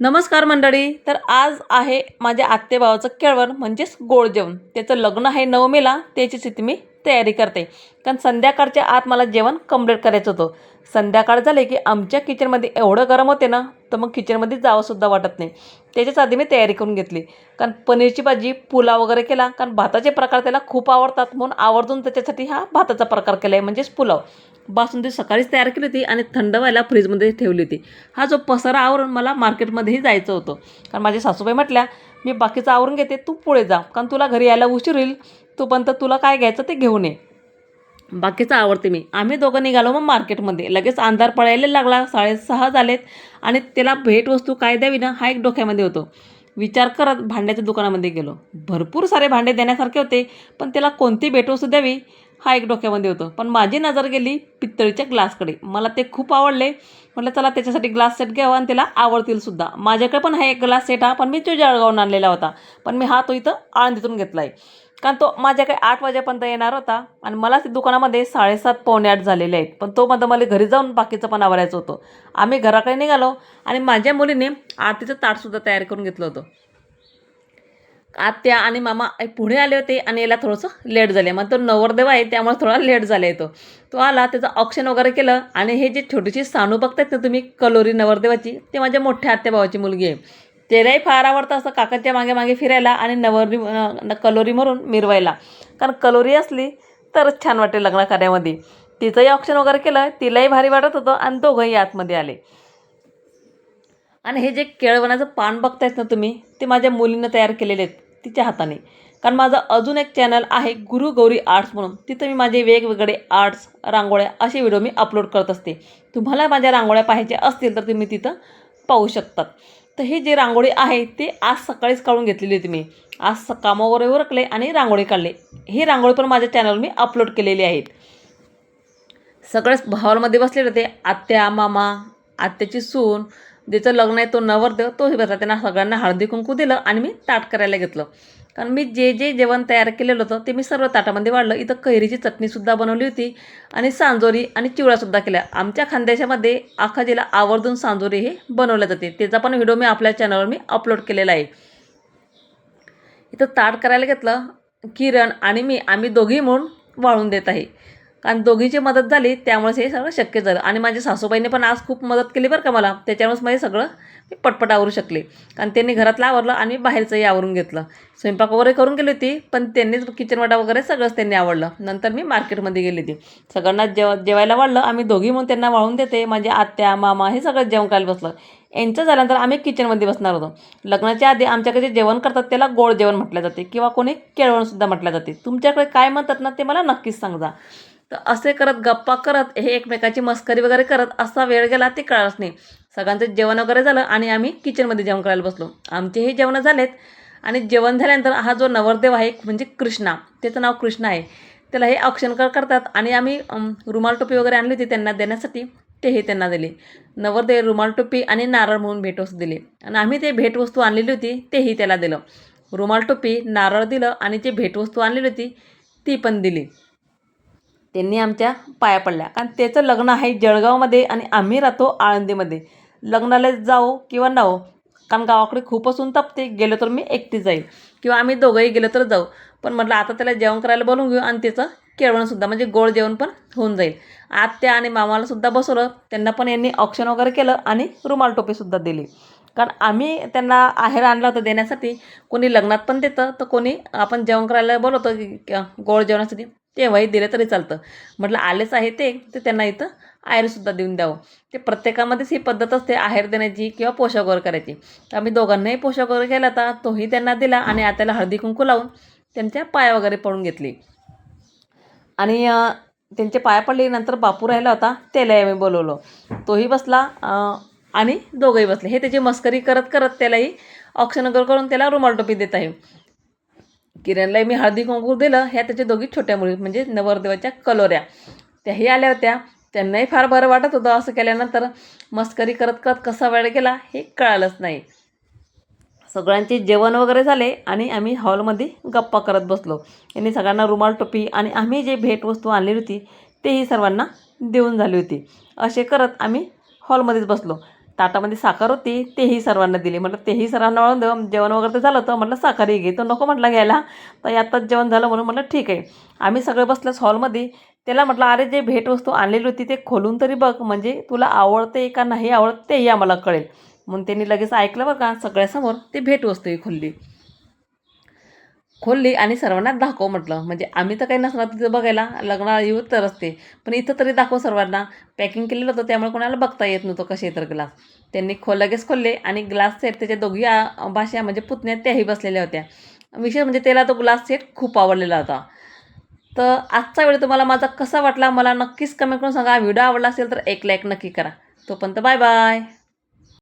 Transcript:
नमस्कार मंडळी. तर आज आहे माझ्या आत्तेभावाचं केळवण म्हणजेच गोड जेवण. त्याचं लग्न आहे 9 मेला. त्याचीच इथे मी तयारी करते, कारण संध्याकाळच्या आत मला जेवण कंप्लीट करायचं होतं. संध्याकाळ झाले की आमच्या किचनमध्ये एवढं गरम होते ना, तर मग किचनमध्ये जावंसुद्धा वाटत नाही. त्याच्याच आधी मी तयारी करून घेतली, कारण पनीरची भाजी, पुलाव वगैरे केला, कारण भाताचे प्रकार त्याला खूप आवडतात म्हणून आवर्जून त्याच्यासाठी हा भाताचा प्रकार केला आहे, म्हणजेच पुलाव. बासुंदी सकाळीच तयार केली होती आणि थंड व्हायला फ्रीजमध्ये ठेवली होती. हा जो पसारा आवरून मला मार्केटमध्येही जायचं होतं, कारण माझ्या सासूबाई म्हटल्या, मी बाकीचं आवरून घेते, तू पुढे जा, कारण तुला घरी यायला उशीर होईल, तोपर्यंत तुला काय घ्यायचं ते घेऊन ये, बाकीचं आवडते मी. आम्ही दोघं निघालो मग मार्केटमध्ये. लगेच अंधार पडायला लागला, 6:30 झालेत आणि त्याला भेटवस्तू काय द्यावी ना हा एक डोक्यामध्ये होतो. विचार करत भांड्याच्या दुकानामध्ये गेलो. भरपूर सारे भांडे देण्यासारखे होते, पण त्याला कोणती भेटवस्तू द्यावी हा एक डोक्यामध्ये होतं. पण माझी नजर गेली पितळीच्या ग्लासकडे. मला ते खूप आवडले. म्हटलं चला त्याच्यासाठी ग्लास सेट घ्यावा आणि त्याला आवडतीलसुद्धा. माझ्याकडे पण हा एक ग्लास सेट हा, पण मी तो जळगावून आणलेला होता, पण मी हा तो इथं आळंदीतून घेतला आहे, कारण तो माझ्याकडे 8 वाजेपर्यंत येणार होता आणि मला ते दुकानामध्ये 7:30 पावणे 8 झालेले आहेत. पण तो मध्ये मला घरी जाऊन बाकीचं पण आवरायचं होतं. आम्ही घराकडे निघालो आणि माझ्या मुलीने आरतीचं ताटसुद्धा तयार करून घेतलं होतं. आत्या आणि मामा पुढे आले होते आणि याला थोडंसं लेट झाले. मग तो नवरदेव आहे त्यामुळे थोडा लेट झाला आहे. तो आला, त्याचं ऑक्शन वगैरे केलं आणि हे जे छोटीशी सानू बघतायत ना तुम्ही, कलोरी नवरदेवाची, ते माझ्या मोठ्या आत्याभावाची मुलगी आहे. त्यालाही फार आवडतं असं काकाच्या मागे मागे फिरायला आणि कलोरी म्हणून मिरवायला, कारण कलोरी असली तरच छान वाटेल लग्न कार्यामध्ये. तिचंही ऑक्शन वगैरे केलं, तिलाही भारी वाटत होतं आणि दोघंही आतमध्ये आले. आणि हे जे केळवणाचं पान बघतायत ना तुम्ही, ते माझ्या मुलीनं तयार केलेले आहेत तिच्या हाताने. कारण माझं अजून एक चॅनल आहे गुरु गौरी आर्ट्स म्हणून. तिथं मी माझे वेगवेगळे आर्ट्स, रांगोळ्या असे व्हिडिओ मी अपलोड करत असते. तुम्हाला माझ्या रांगोळ्या पाहायच्या असतील तर तुम्ही तिथं पाहू शकतात. तर ही जी रांगोळी आहे ते आज सकाळीच काढून घेतलेली होती मी. आज कामावर उरकले आणि रांगोळी काढले. ही रांगोळी पण माझ्या चॅनलवर मी अपलोड केलेली आहेत. सगळेच हॉलमध्ये बसलेले होते. आत्या, मामा, आत्याची सून, ज्याचं लग्न आहे तो नवरदेव, तोही बसला. त्यांना सगळ्यांना हळदी कुंकू दिलं आणि मी ताट करायला घेतलं, कारण मी जे जे जेवण तयार केलेलं होतं ते मी सर्व ताटामध्ये वाढलं. इथं कैरीची चटणीसुद्धा बनवली होती आणि सांजोरी आणि चिवळासुद्धा केल्या. आमच्या खानदेशामध्ये आखाजीला आवर्जून सांजोरी हे बनवले जाते. त्याचा पण व्हिडिओ मी आपल्या चॅनलवर मी अपलोड केलेला आहे. इथं ताट करायला घेतलं. किरण आणि मी आम्ही दोघी म्हणून वाळून देत आहे, कारण दोघीची मदत झाली त्यामुळेच हे सगळं शक्य झालं. आणि माझ्या सासूबाईने पण आज खूप मदत केली बरं का मला, त्याच्यामुळेच माझे सगळं मी पटपट आवरू शकले, कारण त्यांनी घरातलं आवरलं आणि बाहेरचंही आवरून घेतलं. स्वयंपाक वगैरे करून गेली होती, पण त्यांनीच किचनवाटा वगैरे सगळंच त्यांनी आवडलं. नंतर मी मार्केटमध्ये गेली होती. सगळ्यांना जेवायला वाढलं. आम्ही दोघी म्हणून त्यांना वाळून देते. माझे आत्या, मामा हे सगळं जेवण करायला बसलं. यांचं झाल्यानंतर आम्ही किचनमध्ये बसणार होतो. लग्नाच्या आधी आमच्याकडे जे जेवण करतात त्याला गोड जेवण म्हटलं जाते किंवा कोणी केळवणसुद्धा म्हटलं जाते. तुमच्याकडे काय म्हणतात ना ते मला नक्कीच सांगा. तर असे करत गप्पा करत हे एकमेकाची मस्करी वगैरे करत असा वेळ गेला ते कळलंच नाही. सगळ्यांचं जेवण वगैरे झालं आणि आम्ही किचनमध्ये जेवण करायला बसलो. आमचे हे जेवण झालेत आणि जेवण झाल्यानंतर हा जो नवरदेव आहे म्हणजे कृष्णा, त्याचं नाव कृष्णा आहे, त्याला हे औक्षण करतात आणि आम्ही रुमाल टोपी वगैरे आणली होती त्यांना देण्यासाठी, तेही त्यांना दिले. नवरदेव रुमाल टोपी आणि नारळ म्हणून भेटवस्तू दिली आणि आम्ही ते भेटवस्तू आणलेली होती तेही त्याला दिलं. रुमाल टोपी, नारळ दिलं आणि जी भेटवस्तू आणलेली होती ती पण दिली. त्यांनी आमच्या पाया पडल्या, कारण त्याचं लग्न आहे जळगावमध्ये आणि आम्ही राहतो आळंदीमध्ये. लग्नाला जाऊ किंवा न हो, कारण गावाकडे खूपच ऊन तापते. गेलो तर मी एकटी जाईल किंवा आम्ही दोघंही गेलो तर जाऊ. पण म्हटलं आता त्याला जेवण करायला बोलवून घेऊ आणि त्याचं केळवणसुद्धा म्हणजे गोड जेवण पण होऊन जाईल. आत्या आणि मामालासुद्धा बसवलं. त्यांना पण यांनी औक्षण वगैरे केलं आणि रुमाल टोपीसुद्धा दिली, कारण आम्ही त्यांना आहेर आणलं होतं देण्यासाठी. कोणी लग्नात पण देतं तर कोणी आपण जेवण करायला बोलवतो गोड जेवणासाठी, तेव्हाही दिले तरी चालतं. म्हटलं आलेच आहे ते त्यांना इथं आहेरसुद्धा देऊन द्यावं. ते प्रत्येकामध्येच ही पद्धत असते आहेर देण्याची किंवा पोशाख वगैरे करायची. तर आम्ही दोघांनाही पोशाख वगैरे केला होता, तोही त्यांना दिला आणि आत्याला हळदी कुंकू लावून त्यांच्या पाया वगैरे पडून घेतली. आणि त्यांचे पाया पडले. नंतर बापू राहिला होता, त्यालाही आम्ही बोलवलं. तोही बसला आणि दोघंही बसले. हे त्याची मस्करी करत करत त्यालाही औक्षण वगैरे करून त्याला रुमाल टोपी देत आहे. किरणलाही मी हळदी कुंकू दिलं. ह्या त्याच्या दोघी छोट्या मुली म्हणजे नवरदेवाच्या कलोऱ्या, त्याही आल्या होत्या. त्यांनाही फार बरं वाटत होतं असं केल्यानंतर. मस्करी करत करत कसा वेळ गेला हे कळालंच नाही. सगळ्यांचे जेवण वगैरे झाले आणि आम्ही हॉलमध्ये गप्पा करत बसलो. यांनी सगळ्यांना रुमाल टोपी आणि आम्ही जे भेटवस्तू आणली होती तेही सर्वांना देऊन झाली होती. असे करत आम्ही हॉलमध्येच बसलो. ताटामध्ये साखर होती तेही सर्वांना दिली. म्हटलं तेही सर्वांना वाढून देऊ. जेवण वगैरे तर झालं होतं. म्हटलं साखरही घे. तो नको म्हटला घ्यायला. तर आत्ताच जेवण झालं म्हणून म्हटलं ठीक आहे. आम्ही सगळे बसलोच हॉलमध्ये. त्याला म्हटलं, "अरे जे भेटवस्तू आणलेली होती ते खोलून तरी बघ, म्हणजे तुला आवडते का नाही आवडत तेही आम्हाला कळेल." म्हणून त्यांनी लगेच ऐकलं बरं का, सगळ्यासमोर ते भेटवस्तूही खोलली आणि सर्वांना दाखव म्हटलं. म्हणजे आम्ही तर काही नसणार तिथं बघायला, लग्नाला येऊ तरच ते. पण इथं तरी दाखव सर्वांना. पॅकिंग केलेलं होतं त्यामुळे कोणाला बघता येत नव्हतं कसे तर ग्लास. त्यांनी लगेच खोलले आणि ग्लास सेट त्याच्या दोघी भाषा म्हणजे पुतण्या त्याही बसलेल्या होत्या. विशेष म्हणजे त्याला तो ग्लास सेट खूप आवडलेला होता. तर आजचा व्हिडिओ तुम्हाला माझा कसा वाटला मला नक्कीच कमेंट करून सांगा. व्हिडिओ आवडला असेल तर एक लाईक नक्की करा. तोपर्यंत बाय बाय.